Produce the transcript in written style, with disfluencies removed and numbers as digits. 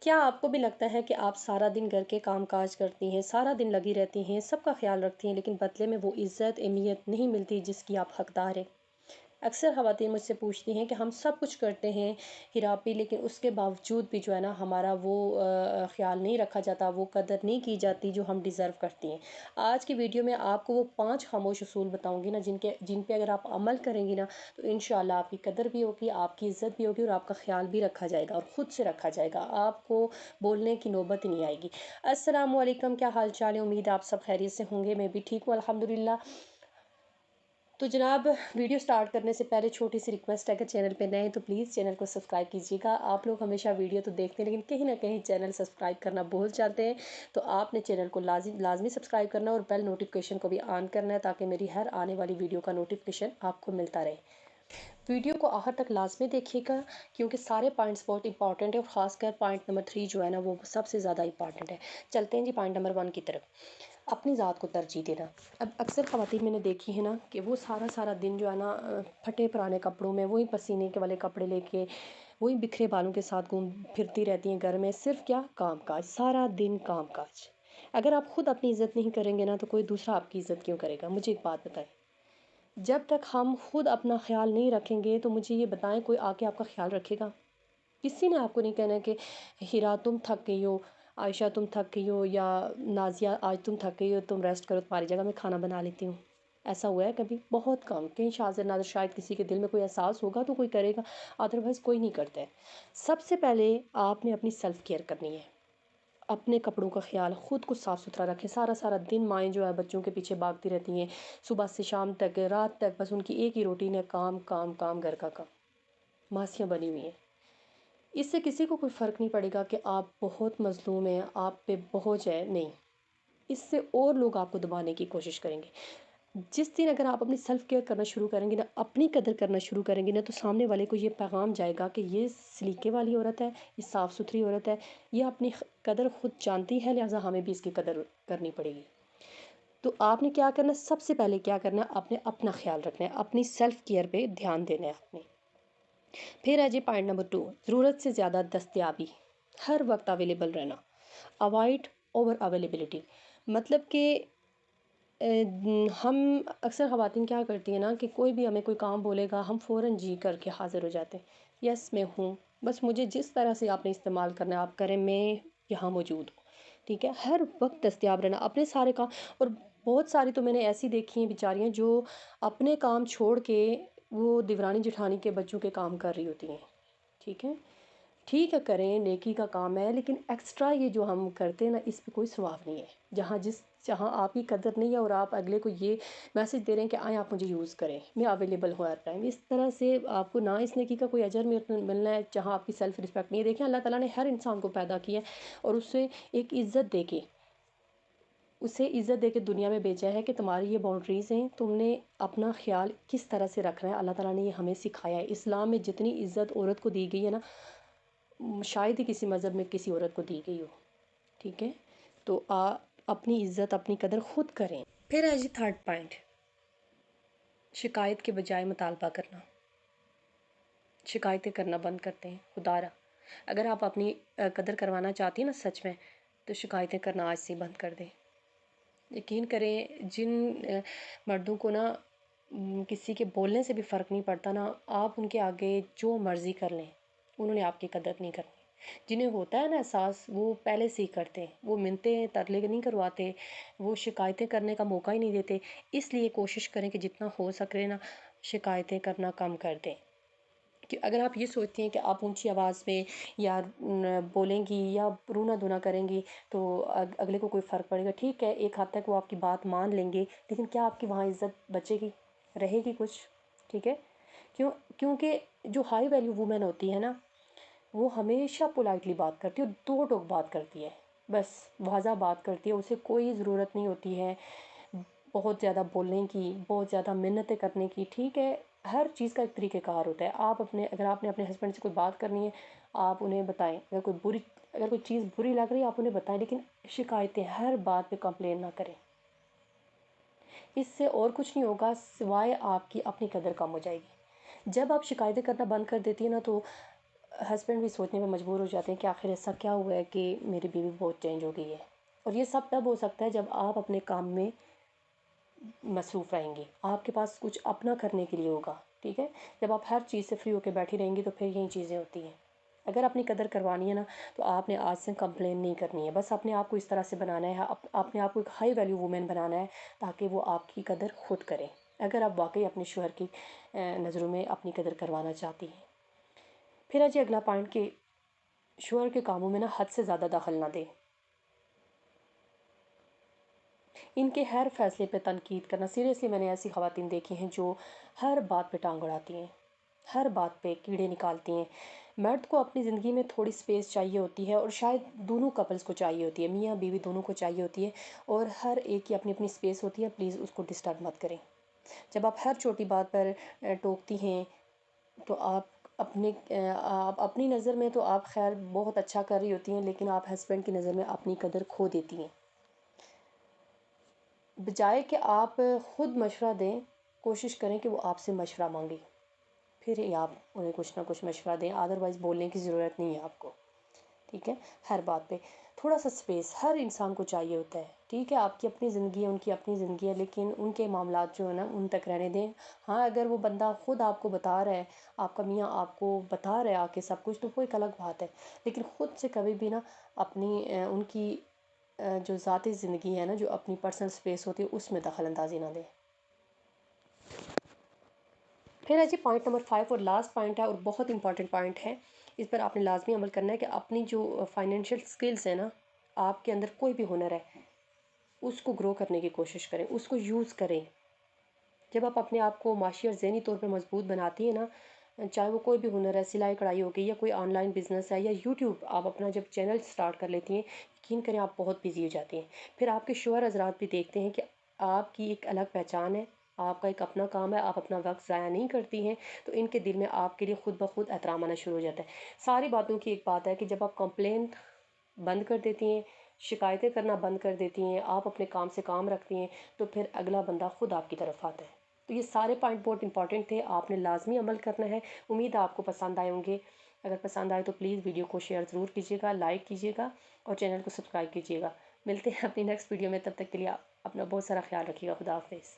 کیا آپ کو بھی لگتا ہے کہ آپ سارا دن گھر کے کام کاج کرتی ہیں، سارا دن لگی رہتی ہیں، سب کا خیال رکھتی ہیں، لیکن بدلے میں وہ عزت اہمیت نہیں ملتی جس کی آپ حقدار ہیں؟ اکثر خواتین مجھ سے پوچھتی ہیں کہ ہم سب کچھ کرتے ہیں ہیراپی، لیکن اس کے باوجود بھی جو ہے نا ہمارا وہ خیال نہیں رکھا جاتا، وہ قدر نہیں کی جاتی جو ہم ڈیزرو کرتی ہیں۔ آج کی ویڈیو میں آپ کو وہ 5 خاموش اصول بتاؤں گی نا جن پہ اگر آپ عمل کریں گی نا تو انشاءاللہ آپ کی قدر بھی ہوگی، آپ کی عزت بھی ہوگی اور آپ کا خیال بھی رکھا جائے گا اور خود سے رکھا جائے گا، آپ کو بولنے کی نوبت ہی نہیں آئے گی۔ السلام علیکم، کیا حال چال ہے؟ امید آپ سب خیریت سے ہوں گے، میں بھی ٹھیک ہوں الحمدللہ۔ تو جناب، ویڈیو سٹارٹ کرنے سے پہلے چھوٹی سی ریکویسٹ ہے کہ چینل پہ نئے ہیں تو پلیز چینل کو سبسکرائب کیجیے گا۔ آپ لوگ ہمیشہ ویڈیو تو دیکھتے ہیں لیکن کہیں نہ کہیں چینل سبسکرائب کرنا بھول جاتے ہیں، تو آپ نے چینل کو لازمی سبسکرائب کرنا اور بیل نوٹیفیکیشن کو بھی آن کرنا ہے تاکہ میری ہر آنے والی ویڈیو کا نوٹیفیکیشن آپ کو ملتا رہے۔ ویڈیو کو آخر تک لازمی دیکھیے گا کیونکہ سارے پوائنٹس بہت امپورٹنٹ ہیں اور خاص کر پوائنٹ نمبر 3 جو ہے نا وہ سب سے زیادہ امپورٹنٹ ہے۔ چلتے ہیں جی پوائنٹ نمبر 1 کی طرف، اپنی ذات کو ترجیح دینا۔ اب اکثر خواتین میں نے دیکھی ہے نا کہ وہ سارا دن جو ہے نا پھٹے پرانے کپڑوں میں، وہی پسینے کے والے کپڑے لے کے، وہی بکھرے بالوں کے ساتھ گھوم پھرتی رہتی ہیں گھر میں، صرف کیا کام کاج، سارا دن کام کاج۔ اگر آپ خود اپنی عزت نہیں کریں گے نا تو کوئی دوسرا آپ کی عزت کیوں کرے گا؟ مجھے ایک بات بتائیں، جب تک ہم خود اپنا خیال نہیں رکھیں گے تو مجھے یہ بتائیں کوئی آ کے آپ کا خیال رکھے گا؟ کسی نے آپ کو نہیں کہنا کہ ہیرا تم تھک گئی ہو، عائشہ تم تھک گئی ہو، یا نازیہ آج تم تھک گئی ہو تم ریسٹ کرو، تمہاری جگہ میں کھانا بنا لیتی ہوں۔ ایسا ہوا ہے کبھی؟ بہت کم، کہیں شاذ نادر شاید کسی کے دل میں کوئی احساس ہوگا تو کوئی کرے گا، ادروائز کوئی نہیں کرتا ہے۔ سب سے پہلے آپ نے اپنی سیلف کیئر کرنی ہے، اپنے کپڑوں کا خیال، خود کو صاف ستھرا رکھیں۔ سارا دن مائیں جو ہے بچوں کے پیچھے بھاگتی رہتی ہیں، صبح سے شام تک، رات تک، بس ان کی ایک ہی روٹین ہے، کام کام کام، گھر کا کام، ماسیاں بنی ہوئی ہیں۔ اس سے کسی کو کوئی فرق نہیں پڑے گا کہ آپ بہت مظلوم ہیں، آپ پہ بوجھ ہے، نہیں، اس سے اور لوگ آپ کو دبانے کی کوشش کریں گے۔ جس دن اگر آپ اپنی سیلف کیئر کرنا شروع کریں گے نا، اپنی قدر کرنا شروع کریں گے نا، تو سامنے والے کو یہ پیغام جائے گا کہ یہ سلیقے والی عورت ہے، یہ صاف ستھری عورت ہے، یہ اپنی قدر خود جانتی ہے، لہٰذا ہمیں بھی اس کی قدر کرنی پڑے گی۔ تو آپ نے کیا کرنا ہے؟ سب سے پہلے کیا کرنا ہے؟ آپ نے اپنا خیال رکھنا ہے، اپنی سیلف کیئر پہ دھیان دینا ہے آپ نے۔ پھر ہے جی پوائنٹ نمبر 2، ضرورت سے زیادہ دستیابی، ہر وقت اویلیبل رہنا، اوائڈ اوور اویلیبلٹی۔ مطلب کہ ہم اکثر خواتین کیا کرتی ہیں نا کہ کوئی بھی ہمیں کوئی کام بولے گا ہم فوراً جی کر کے حاضر ہو جاتے ہیں، یس میں ہوں، بس مجھے جس طرح سے آپ نے استعمال کرنا ہے آپ کریں، میں یہاں موجود ہوں، ٹھیک ہے؟ ہر وقت دستیاب رہنا اپنے سارے کام۔ اور بہت ساری تو میں نے ایسی دیکھی ہیں بیچاریاں جو اپنے کام چھوڑ کے وہ دیورانی جٹھانی کے بچوں کے کام کر رہی ہوتی ہیں، ٹھیک ہے؟ ٹھیک ہے کریں، نیکی کا کام ہے، لیکن ایکسٹرا یہ جو ہم کرتے ہیں نا اس پہ کوئی ثواب نہیں ہے۔ جہاں آپ کی قدر نہیں ہے اور آپ اگلے کو یہ میسج دے رہے ہیں کہ آئیں آپ مجھے یوز کریں، میں اویلیبل ہوں ہر ٹائم، اس طرح سے آپ کو نہ اس نیکی کا کوئی اجر ملنا ہے جہاں آپ کی سیلف رسپیکٹ نہیں ہے۔ دیکھیں اللہ تعالیٰ نے ہر انسان کو پیدا کیا ہے اور اسے ایک عزت دے کے، اسے عزت دے کے دنیا میں بھیجا ہے کہ تمہاری یہ باؤنڈریز ہیں، تم نے اپنا خیال کس طرح سے رکھنا ہے، اللہ تعالیٰ نے یہ ہمیں سکھایا ہے۔ اسلام میں جتنی عزت عورت کو دی گئی ہے نا، شاید ہی کسی مذہب میں کسی عورت کو دی گئی ہو، ٹھیک ہے؟ تو اپنی عزت اپنی قدر خود کریں۔ پھر ہے جی 3rd پوائنٹ، شکایت کے بجائے مطالبہ کرنا۔ شکایتیں کرنا بند کرتے ہیں، خدا را اگر آپ اپنی قدر کروانا چاہتی ہیں نا سچ میں، تو شکایتیں کرنا آج سے بند کر دیں۔ یقین کریں جن مردوں کو نا کسی کے بولنے سے بھی فرق نہیں پڑتا نا، آپ ان کے آگے جو مرضی کر لیں، انہوں نے آپ کی قدر نہیں کرنی۔ جنہیں ہوتا ہے نا احساس، وہ پہلے سے ہی کرتے ہیں، وہ منتیں ترلے نہیں کرواتے، وہ شکایتیں کرنے کا موقع ہی نہیں دیتے۔ اس لیے کوشش کریں کہ جتنا ہو سکے نا شکایتیں کرنا کم کر دیں۔ کہ اگر آپ یہ سوچتی ہیں کہ آپ اونچی آواز میں یا بولیں گی یا رونا دھونا کریں گی تو اگلے کو کوئی فرق پڑے گا، ٹھیک ہے ایک حد تک وہ آپ کی بات مان لیں گے، لیکن کیا آپ کی وہاں عزت بچے گی؟ رہے گی کچھ؟ ٹھیک ہے؟ کیونکہ جو ہائی ویلیو وومن ہوتی ہے نا، وہ ہمیشہ پولائٹلی بات کرتی ہے، دو ٹوک بات کرتی ہے، بس واضح بات کرتی ہے، اسے کوئی ضرورت نہیں ہوتی ہے بہت زیادہ بولنے کی، بہت زیادہ منتیں کرنے کی، ٹھیک ہے؟ ہر چیز کا ایک طریقہ کار ہوتا ہے۔ اگر آپ نے اپنے ہسبینڈ سے کوئی بات کرنی ہے، آپ انہیں بتائیں، اگر کوئی چیز بری لگ رہی ہے آپ انہیں بتائیں، لیکن شکایتیں ہر بات پہ کمپلین نہ کریں۔ اس سے اور کچھ نہیں ہوگا سوائے آپ کی اپنی قدر کم ہو جائے گی۔ جب آپ شکایتیں کرنا بند کر دیتی ہیں نا تو ہسبینڈ بھی سوچنے میں مجبور ہو جاتے ہیں کہ آخر ایسا کیا ہوا ہے کہ میری بیوی بہت چینج ہو گئی ہے. اور یہ سب تب ہو سکتا ہے جب آپ اپنے کام میں مصروف رہیں گے، آپ کے پاس کچھ اپنا کرنے کے لیے ہوگا. ٹھیک ہے، جب آپ ہر چیز سے فری ہو کے بیٹھی رہیں گی تو پھر یہی چیزیں ہوتی ہیں. اگر اپنی قدر کروانی ہے نا تو آپ نے آج سے کمپلین نہیں کرنی ہے، بس اپنے آپ کو اس طرح سے بنانا ہے، اپنے آپ کو ایک ہائی ویلیو وومن بنانا ہے تاکہ وہ آپ کی قدر خود کریں، اگر آپ واقعی اپنے شوہر کی نظروں میں اپنی قدر کروانا چاہتی ہیں. پھر ہے جی اگلا پوائنٹ کہ شوہر کے کاموں میں نا حد سے زیادہ دخل نہ دیں. ان کے ہر فیصلے پہ تنقید کرنا، سیریسلی میں نے ایسی خواتین دیکھی ہیں جو ہر بات پہ ٹانگ اڑاتی ہیں، ہر بات پہ کیڑے نکالتی ہیں. مرد کو اپنی زندگی میں تھوڑی سپیس چاہیے ہوتی ہے، اور شاید دونوں کپلز کو چاہیے ہوتی ہے، میاں بیوی دونوں کو چاہیے ہوتی ہے، اور ہر ایک کی اپنی اپنی سپیس ہوتی ہے. پلیز اس کو ڈسٹرب مت کریں. جب آپ ہر چھوٹی بات پر ٹوکتی ہیں تو آپ اپنی نظر میں تو آپ خیر بہت اچھا کر رہی ہوتی ہیں، لیکن آپ ہسبینڈ کی نظر میں اپنی قدر کھو دیتی ہیں. بجائے کہ آپ خود مشورہ دیں، کوشش کریں کہ وہ آپ سے مشورہ مانگیں، پھر ہی آپ انہیں کچھ نہ کچھ مشورہ دیں، ادروائز بولنے کی ضرورت نہیں ہے آپ کو. ٹھیک ہے، ہر بات پہ تھوڑا سا سپیس ہر انسان کو چاہیے ہوتا ہے. ٹھیک ہے، آپ کی اپنی زندگی ہے، ان کی اپنی زندگی ہے، لیکن ان کے معاملات جو ہے نا ان تک رہنے دیں. ہاں، اگر وہ بندہ خود آپ کو بتا رہا ہے، آپ کا میاں آپ کو بتا رہا ہے آ کے سب کچھ، تو وہ ایک الگ بات ہے، لیکن خود سے کبھی بھی نا اپنی ان کی جو ذاتی زندگی ہے نا، جو اپنی پرسنل سپیس ہوتی ہے، اس میں دخل اندازی نہ دیں. پھر ہے جی پوائنٹ نمبر 5، اور لاسٹ پوائنٹ ہے اور بہت امپورٹنٹ پوائنٹ ہے، اس پر آپ نے لازمی عمل کرنا ہے کہ اپنی جو فائنینشیل سکلز ہیں نا، آپ کے اندر کوئی بھی ہنر ہے اس کو گرو کرنے کی کوشش کریں، اس کو یوز کریں. جب آپ اپنے آپ کو معاشی اور ذہنی طور پر مضبوط بناتی ہیں نا، چاہے وہ کوئی بھی ہنر ہے، سلائی کڑھائی ہو گئی، یا کوئی آن لائن بزنس ہے، یا یوٹیوب آپ اپنا جب چینل سٹارٹ کر لیتی ہیں، یقین کریں آپ بہت بزی ہو جاتی ہیں. پھر آپ کے شوہر حضرات بھی دیکھتے ہیں کہ آپ کی ایک الگ پہچان ہے، آپ کا ایک اپنا کام ہے، آپ اپنا وقت ضائع نہیں کرتی ہیں، تو ان کے دل میں آپ کے لیے خود بخود احترام آنا شروع ہو جاتا ہے. ساری باتوں کی ایک بات ہے کہ جب آپ کمپلین بند کر دیتی ہیں، شکایتیں کرنا بند کر دیتی ہیں، آپ اپنے کام سے کام رکھتی ہیں، تو پھر اگلا بندہ خود آپ کی طرف آتا ہے. تو یہ سارے پوائنٹ بہت امپورٹنٹ تھے، آپ نے لازمی عمل کرنا ہے. امید ہے آپ کو پسند آئے ہوں گے. اگر پسند آئے تو پلیز ویڈیو کو شیئر ضرور کیجیے گا، لائک کیجیے گا، اور چینل کو سبسکرائب کیجیے گا. ملتے ہیں اپنی نیکسٹ ویڈیو میں، تب تک کے لیے اپنا بہت سارا خیال رکھیے گا. خدا حافظ.